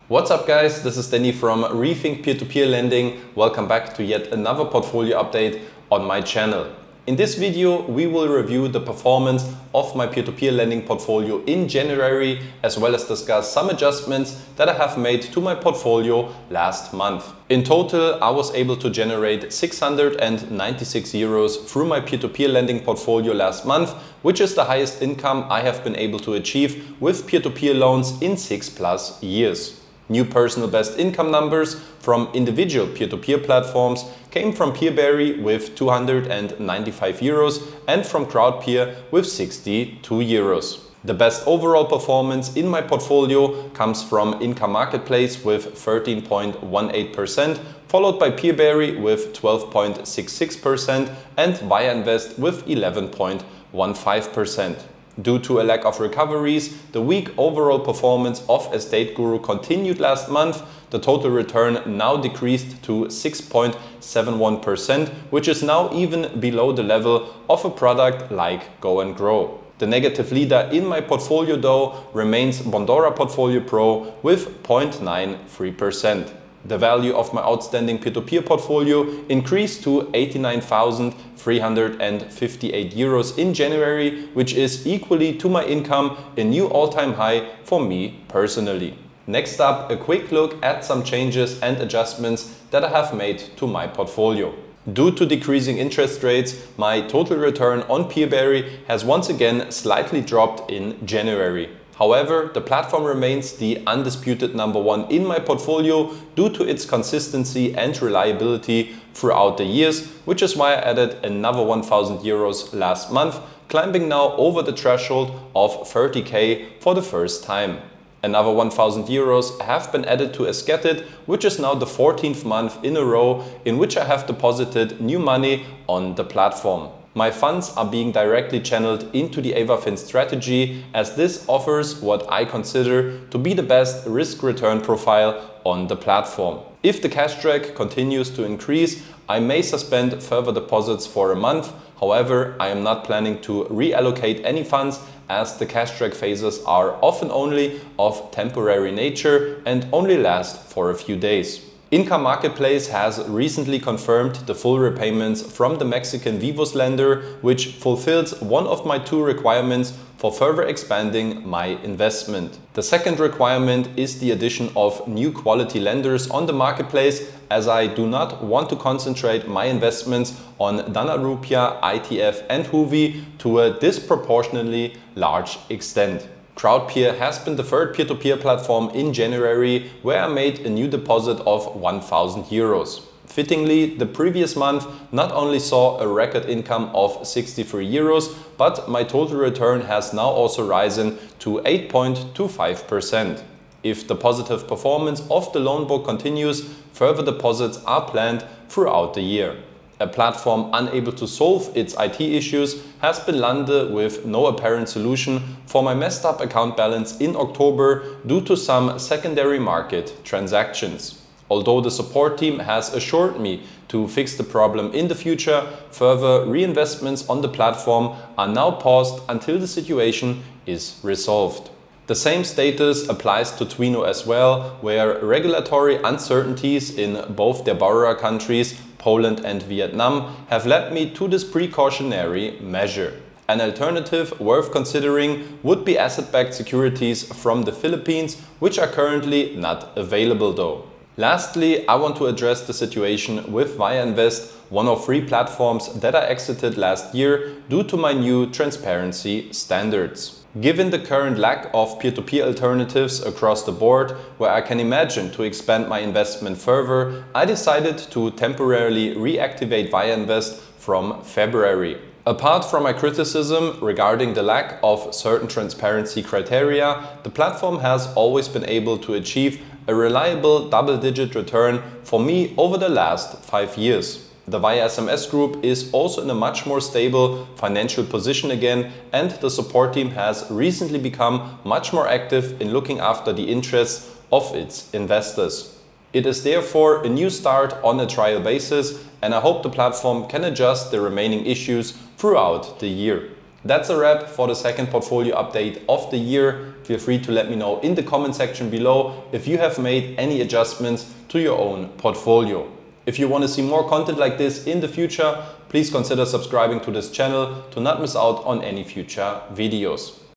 What's up guys, this is Danny from Rethink Peer-to-Peer Lending. Welcome back to yet another portfolio update on my channel. In this video we will review the performance of my peer-to-peer lending portfolio in January, as well as discuss some adjustments that I have made to my portfolio last month. In total I was able to generate 696 euros through my peer-to-peer lending portfolio last month, which is the highest income I have been able to achieve with peer-to-peer loans in 6+ years. New personal best income numbers from individual peer-to-peer platforms came from PeerBerry with 295 euros and from Crowdpear with 62 euros. The best overall performance in my portfolio comes from Income Marketplace with 13.18%, followed by PeerBerry with 12.66% and Viainvest with 11.15%. Due to a lack of recoveries, the weak overall performance of Estate Guru continued last month. The total return now decreased to 6.71%, which is now even below the level of a product like Go and Grow. The negative leader in my portfolio though remains Bondora Portfolio Pro with 0.93%. The value of my outstanding peer-to-peer portfolio increased to 89,358 euros in January, which is equally to my income, a new all-time high for me personally. Next up, a quick look at some changes and adjustments that I have made to my portfolio. Due to decreasing interest rates, my total return on PeerBerry has once again slightly dropped in January. However, the platform remains the undisputed number one in my portfolio due to its consistency and reliability throughout the years, which is why I added another 1,000 euros last month, climbing now over the threshold of 30k for the first time. Another 1,000 euros have been added to Esketit, which is now the 14th month in a row in which I have deposited new money on the platform. My funds are being directly channeled into the AvaFin strategy, as this offers what I consider to be the best risk-return profile on the platform. If the cash drag continues to increase, I may suspend further deposits for a month. However, I am not planning to reallocate any funds, as the cash drag phases are often only of temporary nature and only last for a few days. Income Marketplace has recently confirmed the full repayments from the Mexican Vivos lender, which fulfills one of my two requirements for further expanding my investment. The second requirement is the addition of new quality lenders on the marketplace, as I do not want to concentrate my investments on Dana Rupia, ITF and Huvi to a disproportionately large extent. Crowdpear has been the third peer-to-peer platform in January, where I made a new deposit of 1,000 euros. Fittingly, the previous month not only saw a record income of 63 euros, but my total return has now also risen to 8.25%. If the positive performance of the loan book continues, further deposits are planned throughout the year. A platform unable to solve its IT issues has been Lande, with no apparent solution for my messed up account balance in October due to some secondary market transactions. Although the support team has assured me to fix the problem in the future, further reinvestments on the platform are now paused until the situation is resolved. The same status applies to Twino as well, where regulatory uncertainties in both their borrower countries, Poland and Vietnam, have led me to this precautionary measure. An alternative worth considering would be asset-backed securities from the Philippines, which are currently not available though. Lastly, I want to address the situation with Viainvest, one of 3 platforms that I exited last year due to my new transparency standards. Given the current lack of peer-to-peer alternatives across the board, where I can imagine to expand my investment further, I decided to temporarily reactivate Viainvest from February. Apart from my criticism regarding the lack of certain transparency criteria, the platform has always been able to achieve a reliable double-digit return for me over the last 5 years. The Via SMS group is also in a much more stable financial position again, and the support team has recently become much more active in looking after the interests of its investors. It is therefore a new start on a trial basis, and I hope the platform can adjust the remaining issues throughout the year. That's a wrap for the second portfolio update of the year. Feel free to let me know in the comment section below if you have made any adjustments to your own portfolio. If you want to see more content like this in the future, please consider subscribing to this channel to not miss out on any future videos.